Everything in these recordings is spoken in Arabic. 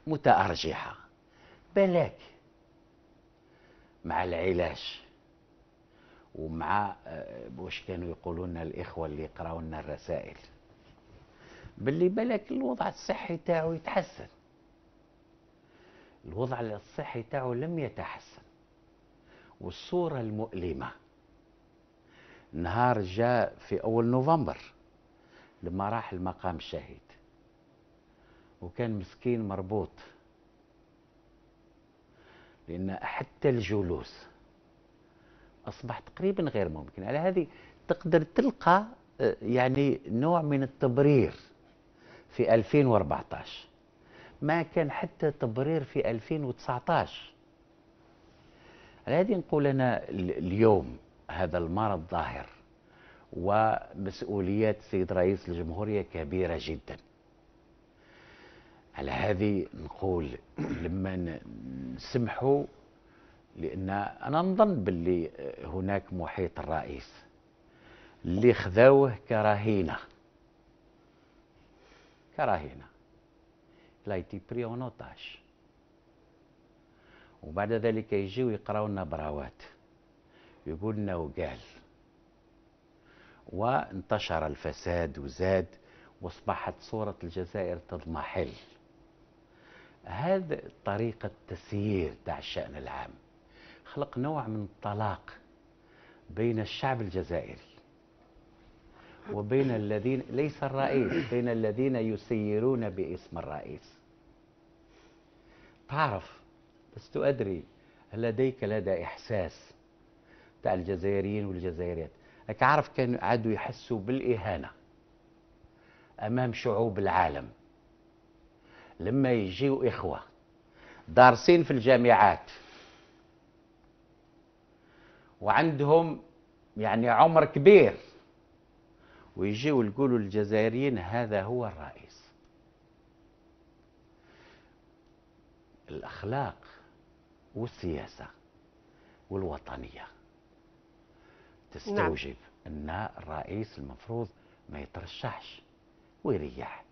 متأرجحة، بلاك مع العلاج ومع واش كانوا يقولوا لنا الإخوة اللي يقراوا لنا الرسائل، باللي بالك الوضع الصحي تاعو يتحسن. الوضع الصحي تاعو لم يتحسن، والصورة المؤلمة نهار جاء في أول نوفمبر لما راح المقام الشهيد وكان مسكين مربوط، لأن حتى الجلوس أصبح تقريبا غير ممكن. على هذه تقدر تلقى يعني نوع من التبرير في 2014، ما كان حتى تبرير في 2019. على هذه نقول أنا اليوم هذا المرض ظاهر، ومسؤوليات السيد رئيس الجمهورية كبيرة جدا. على هذه نقول لما نسمحوا، لأن أنا نظن باللي هناك محيط الرئيس اللي خذوه كرهينة لا يتي بري اون اوتاج، وبعد ذلك يجيو يقراو لنا براوات يقول لنا وقال، وانتشر الفساد وزاد، واصبحت صورة الجزائر تضمحل. هذا طريقة تسيير تاع الشأن العام خلق نوع من الطلاق بين الشعب الجزائري وبين الذين ليس الرئيس، بين الذين يسيرون باسم الرئيس. تعرف، لست أدري هل لدى إحساس تاع الجزائريين والجزائريات، لك عارف كانوا عادوا يحسوا بالإهانة أمام شعوب العالم لما يجيوا إخوة دارسين في الجامعات وعندهم يعني عمر كبير ويجيوا يقولوا للجزائريين هذا هو الرئيس. الأخلاق والسياسة والوطنية تستوجب أن الرئيس المفروض ما يترشحش ويريح،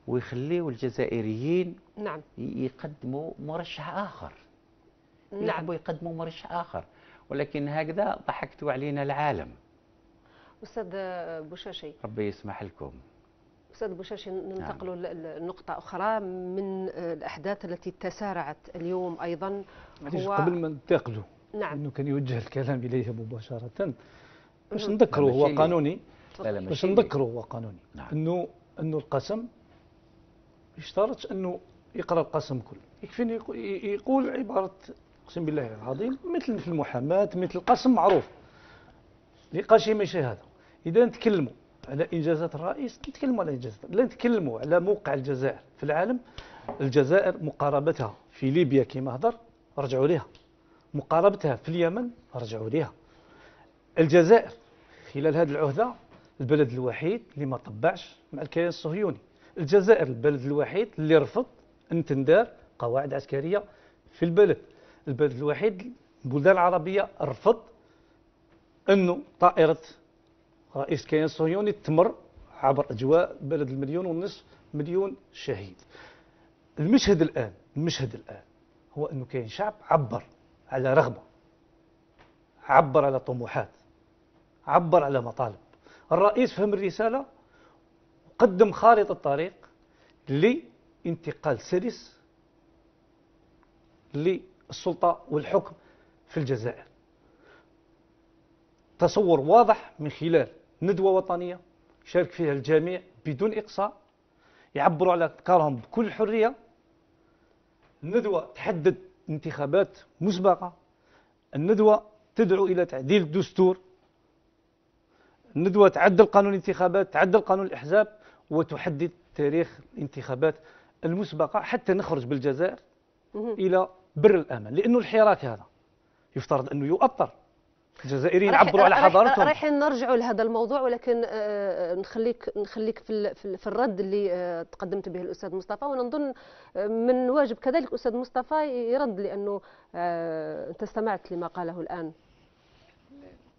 ويخليوا الجزائريين يقدموا مرشح آخر، يلعبوا يقدموا مرشح آخر. ولكن هكذا ضحكتوا علينا العالم. أستاذ بوشاشي، ربي يسمح لكم. أستاذ بوشاشي، ننتقل لنقطة أخرى من الأحداث التي تسارعت اليوم أيضا. هو قبل ما ننتقلوا، إنه كان يوجه الكلام إليه مباشرة باش نذكروا هو قانوني، باش نذكروا هو قانوني إنه القسم يشترط أنه يقرأ القسم كله. يكفيني يقول عبارة أقسم بالله العظيم، مثل في المحاماة، مثل القسم معروف. نقاشي ماشي هذا. إذا نتكلموا على إنجازات الرئيس نتكلموا على إنجازات، لا نتكلموا على موقع الجزائر في العالم. الجزائر مقاربتها في ليبيا كما هضر رجعوا لها، مقاربتها في اليمن رجعوا لها. الجزائر خلال هذه العهدة البلد الوحيد اللي ما طبعش مع الكيان الصهيوني. الجزائر البلد الوحيد اللي رفض أن تندار قواعد عسكرية في البلد. البلد الوحيد البلدان العربية رفض أنه طائرة رئيس الكيان الصهيوني تمر عبر أجواء بلد 1.5 مليون شهيد. المشهد الآن هو أنه كاين شعب عبر على رغبة، عبر على طموحات، عبر على مطالب. الرئيس فهم الرسالة وقدم خارطة طريق لانتقال سلس للسلطة والحكم في الجزائر. تصور واضح من خلال ندوة وطنية شارك فيها الجميع بدون إقصاء، يعبروا على أفكارهم بكل حرية. الندوة تحدد انتخابات مسبقة، الندوة تدعو إلى تعديل الدستور، الندوة تعدل قانون الانتخابات، تعدل قانون الأحزاب، وتحدد تاريخ الانتخابات المسبقة حتى نخرج بالجزائر إلى بر الأمان. لأنه الحراك هذا يفترض أنه يؤطر الجزائريين يعبروا على حضارتهم. رايحين نرجعوا لهذا الموضوع، ولكن نخليك في الرد اللي تقدمت به الأستاذ مصطفى، ونظن من واجب كذلك الأستاذ مصطفى يرد، لأنه أنت استمعت لما قاله الآن.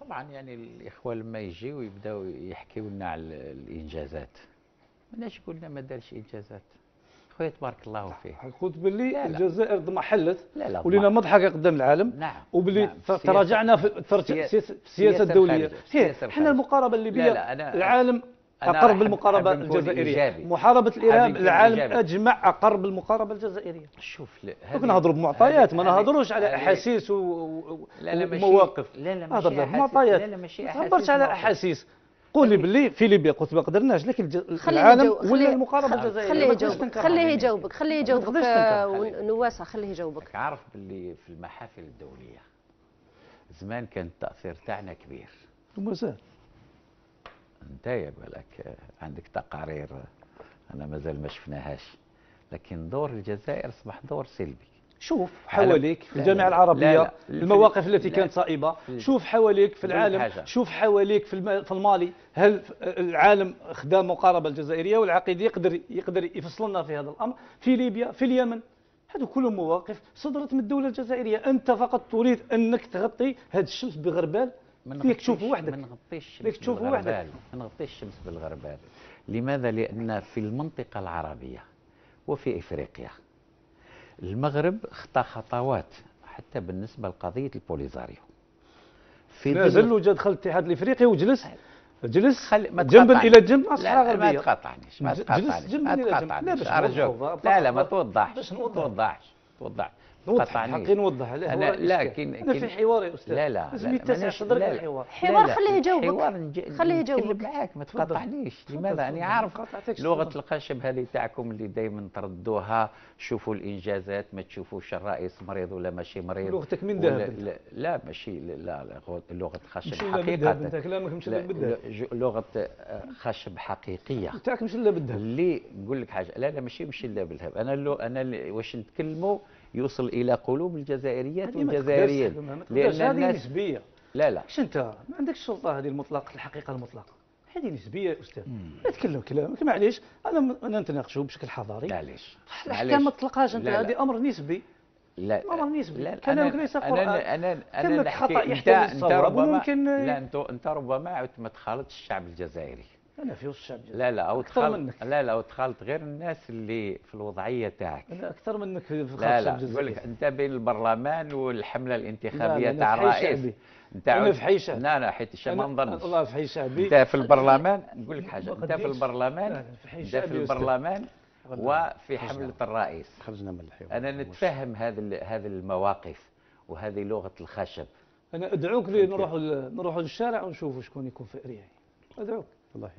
طبعا يعني الإخوة لما يجيوا ويبداوا يحكيوا لنا على الإنجازات، ماناش قلنا ما دارش إنجازات. خويا تبارك الله فيه. قلت باللي الجزائر ضمحلت ولينا لا مضحكه قدام العالم. نعم. وباللي تراجعنا في السياسه الدوليه. احنا المقاربه الليبيه العالم أقر بالمقاربة الجزائرية. محاربة الإرهاب العالم أجمع أقر بالمقاربة الجزائرية. شوف كنا نهضروا بمعطيات، ما نهضروش على أحاسيس ومواقف. لا نهضر بمعطيات، ما نهضرش على أحاسيس. قولي باللي في ليبيا قلت ما قدرناش، لكن العالم ولا المقاربة الجزائرية. خليه يجاوبك نواسة، خليه يجاوبك. عارف باللي في المحافل الدولية زمان كان التأثير تاعنا كبير ومازال. انت يا بالك عندك تقارير انا مازال ما شفناهاش، لكن دور الجزائر اصبح دور سلبي. شوف حواليك في الجامعة العربية المواقف التي كانت صائبة، شوف حواليك في العالم، شوف حواليك في المالي. هل العالم خدا مقاربة الجزائرية والعقيد يقدر يفصل لنا في هذا الأمر؟ في ليبيا، في اليمن، هذو كلهم مواقف صدرت من الدولة الجزائرية. أنت فقط تريد أنك تغطي هذه الشمس بغربال، فيك تشوفوا وحدك. ما نغطيش الشمس بالغربال. لماذا؟ لأن في المنطقة العربية وفي إفريقيا المغرب خطى خطوات حتى بالنسبة لقضية البوليزاريو. نازل وجا دخل الاتحاد الإفريقي وجلس جنبا إلى جنب مع الصحراء الغربية. ما تقاطعنيش لا ما توضحش. نوضح حقي نوضح عليه. أنا لكن أنا في حوار يا أستاذ. لا لازم يتسع صدرك الحوار. خليه يجاوبك. خليه يجاوبك معاك، ما تقاطعنيش. لماذا؟ أنا عارف لغة الخشب هذه تاعكم اللي دايما تردوها، شوفوا الإنجازات ما تشوفوش الرئيس مريض ولا ماشي مريض. لغتك من ذهب. لا ماشي لا لغة خشب حقيقة. أنت كلامك مش إلا بالذهب. لغة خشب حقيقية. تاعك مش إلا بالذهب. اللي نقول لك حاجة، لا مش إلا بالذهب. أنا واش نتكلموا يوصل الى قلوب الجزائريات والجزائريين، لان الناس نسبيه. لا اش انت ما عندكش السلطه هذه المطلقه، الحقيقه المطلقه هذه نسبيه يا استاذ. لا تكلم كلامك، معليش انا نتناقشوا بشكل حضاري. معليش الاحكام ما تطلقهاش انت، هذه امر نسبي. لا امر نسبي. كلامك ليس قرآن. انا خطا يحتمل الصواب وممكن. لا انت ربما عدت ما تخالطش الشعب الجزائري. انا في وسط الشعب الجزائري. او تخالط غير الناس اللي في الوضعيه تاعك. انا اكثر منك في الشعب الجزائري. نقول لك انت بين البرلمان والحمله الانتخابيه تاع الرئيس. انا في حي شعبي. لا حيت ما نظنش. والله في حي شعبي. انت في البرلمان، نقول لك حاجه، انت في البرلمان وفي حمله الرئيس. خرجنا من الحوار. انا نتفهم هذه المواقف وهذه لغه الخشب. انا ادعوك لي نروحوا للشارع ونشوفوا شكون يكون في ارياي. ادعوك والله.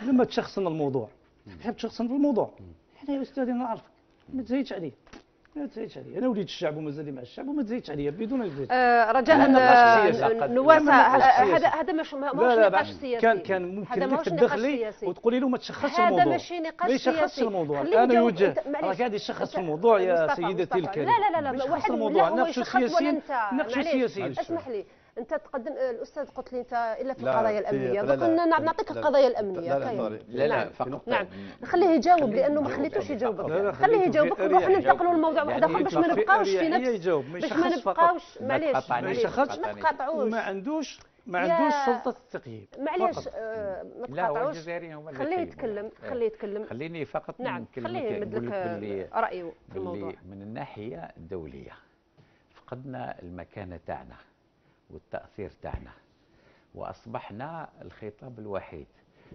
لما تشخصن الموضوع، تحب تشخصن في الموضوع. احنا يا استاذي نعرفك، ما تزيدش عليه. انا وليد الشعب ومازالي مع الشعب، وما تزيدش عليا بدون زيد. رجاء نواسة، هذا مش نقاش سياسي. كان ممكن انك تدخلي وتقولي له ما تشخصش الموضوع. هذا ماشي نقاش سياسي. ما يشخصش الموضوع. انا يوجه راك قاعد يشخص الموضوع يا سيدتي الكريمه. لا واحد الموضوع ناقشوا السياسيين. ناقشوا السياسيين. اسمح لي، انت تقدم الاستاذ قلت لي انت الا في القضايا الامنيه، قلنا نعطيك القضايا الامنيه. لا فقط. نعم خليه يجاوب لانه ما خليتوش يجاوبك. خليه يجاوبك ونروح ننتقلوا لموضوع واحد اخر باش ما نبقاوش في نفس، باش ما نبقاوش معليش ما تقاطعوش. ما عندوش سلطه التقييم. معليش ما تقاطعوش. خليه يتكلم. خليني فقط خليه يمد لك رايه في الموضوع. من الناحيه الدوليه فقدنا المكانه تاعنا والتأثير تاعنا، وأصبحنا الخطاب الوحيد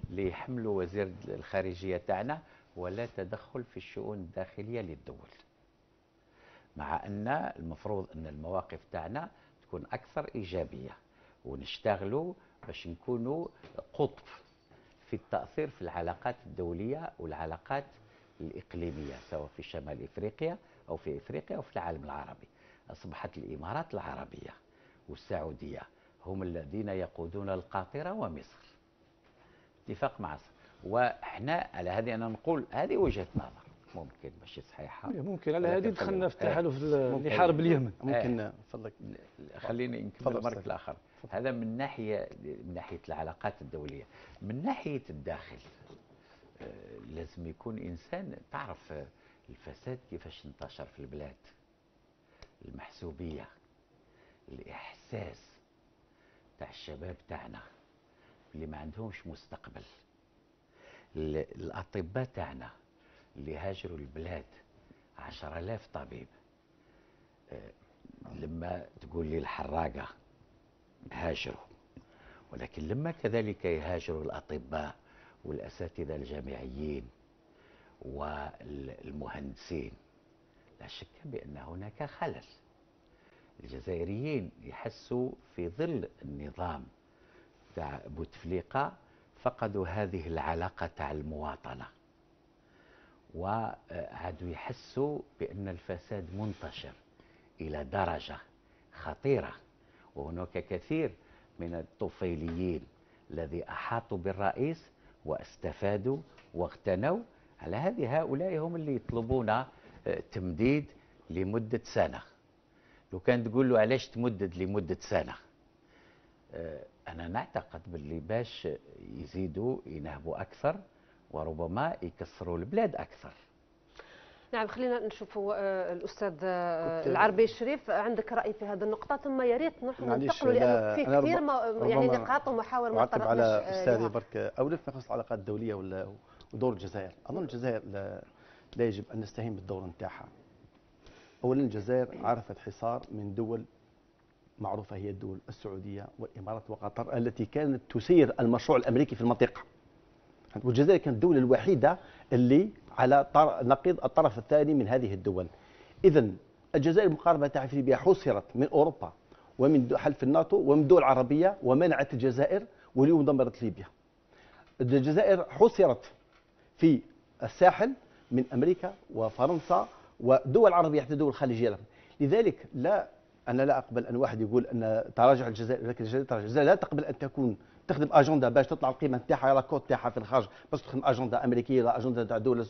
اللي يحمله وزير الخارجية تاعنا ولا تدخل في الشؤون الداخلية للدول، مع أن المفروض أن المواقف تاعنا تكون أكثر إيجابية ونشتغلوا باش نكونوا قطب في التأثير في العلاقات الدولية والعلاقات الإقليمية، سواء في شمال إفريقيا أو في إفريقيا أو في العالم العربي. أصبحت الإمارات العربية والسعودية هم الذين يقودون القاطرة ومصر، اتفاق مع مصر. وإحنا على هذه أنا نقول هذه وجهة نظر ممكن ماشي صحيحة. ممكن على هذه دخلنا في التحالف اللي يحارب اليمن. ممكن فضلك خليني نكمل المركز الآخر. هذا من ناحية العلاقات الدولية. من ناحية الداخل لازم يكون إنسان تعرف الفساد كيفاش انتشر في البلاد، المحسوبية، الإحساس تاع الشباب تاعنا اللي ما عندهمش مستقبل، الأطباء تاعنا اللي هاجروا البلاد 10,000 طبيب. لما تقول لي الحراقة هاجروا، ولكن لما كذلك يهاجروا الأطباء والأساتذة الجامعيين والمهندسين، لا شك بأن هناك خلل. الجزائريين يحسوا في ظل النظام تاع بوتفليقة فقدوا هذه العلاقة تاع المواطنة، وعادوا يحسوا بأن الفساد منتشر إلى درجة خطيرة، وهناك كثير من الطفيليين الذي أحاطوا بالرئيس واستفادوا واغتنوا على هذه. هؤلاء هم اللي يطلبون تمديد لمدة سنة. لو كان تقول له علاش تمدد لمدة سنة، أنا نعتقد باللي باش يزيدوا ينهبوا أكثر وربما يكسروا البلاد أكثر. نعم، خلينا نشوفوا الأستاذ العربي الشريف، عندك رأي في هذه النقطة، ثم يا ريت ننتقلوا لأنه في كثير يعني نقاط ومحاور ما طرقناش على أستاذي برك أولا في نقص العلاقات الدولية ودور الجزائر. أظن الجزائر لا يجب أن نستهين بالدور نتاعها. أولا الجزائر عرفت حصار من دول معروفة، هي الدول السعودية والإمارات وقطر التي كانت تسير المشروع الأمريكي في المنطقة، والجزائر كانت الدولة الوحيدة اللي على نقيض الطرف الثاني من هذه الدول. إذن الجزائر المقاربة تاعها في ليبيا حصرت من أوروبا ومن حلف الناتو ومن الدول العربية ومنعت الجزائر، واليوم دمرت ليبيا. الجزائر حصرت في الساحل من أمريكا وفرنسا ودول عربية حتى دول خليجية. لذلك أنا لا أقبل أن واحد يقول أن تراجع الجزائر، لكن الجزائر لا تقبل أن تخدم أجندة باش تطلع القيمة نتاعها، لا كوت تاعها في الخارج، بس تخدم أجندة أمريكية لا أجندة تاع دولة